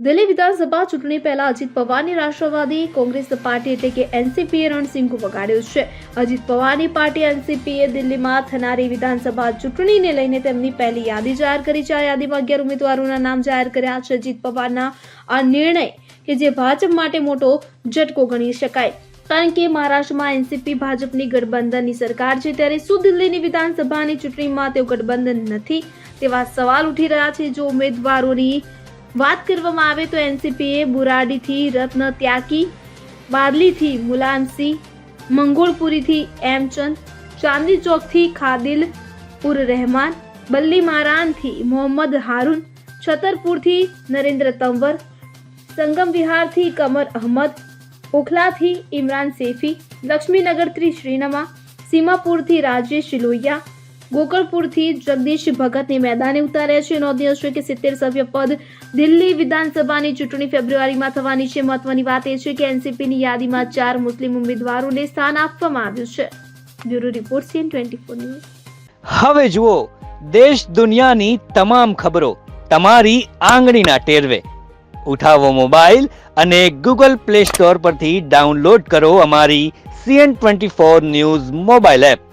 દિલ્હી વિધાનસભા ચૂંટણી પહેલા અજીત પવારની રાષ્ટ્રવાદી કોંગ્રેસ પાર્ટી એટલે કે એનસીપીએ રણસિંગુ વગાડ્યો છે। અજીત પવારની પાર્ટી એનસીપીએ દિલ્હીમાં થનારી વિધાનસભા ચૂંટણીને લઈને તેમની પહેલી યાદી જાહેર કરી છે। આ યાદીમાં 11 ઉમેદવારોના નામ જાહેર કર્યા છે। અજીત પવારના આ નિર્ણય કે જે ભાજપ માટે મોટો ઝટકો ગણી શકાય, કારણ કે મહારાષ્ટ્રમાં એનસીપી ભાજપની ગઠબંધનની સરકાર છે, ત્યારે શું દિલ્હીની વિધાનસભાની ચૂંટણીમાં તેઓ ગઠબંધન નથી તેવા સવાલ ઉઠી રહ્યા છે। જો ઉમેદવારોની વાત કરવામાં આવે તો એનસીપીએ બુરાડીથી રત્ન ત્યાકી, બારલીથી મુલાયમસિંહ, મંગોળપુરીથી એમચંદ, ચાંદની ચોકથી ખાદિલ ઉર રહેમાન, બલ્લી મારાનથી મોહમ્મદ હારૂન, છતરપુરથી નરેન્દ્ર તંવર, સંગમ વિહારથી કમર અહમદ, ઓખલાથી ઇમરાન સૈફી, લક્ષ્મીનગરથી શ્રીનમા, સીમાપુરથી રાજેશ લોહિયા, ગોકળપુરથી જગદીશ ભગતને મેદાને ઉતાર્યા છે। નોંધનીય છે કે 70 સભ્ય પદ દિલ્હી વિધાનસભાની ચૂંટણી ફેબ્રુઆરીમાં થવાની છે। મહત્વની વાત એ છે કે એનસીપીની યાદીમાં 4 મુસ્લિમ ઉમેદવારોને સ્થાન આપવામાં આવ્યું છે। Bureau report CN24 news. હવે જુઓ દેશ દુનિયાની તમામ ખબરો તમારી આંગળીના ટેરવે। ઉઠાવો મોબાઈલ અને Google Play Store પરથી ડાઉનલોડ કરો અમારી CN24 ન્યૂઝ મોબાઈલ એપ।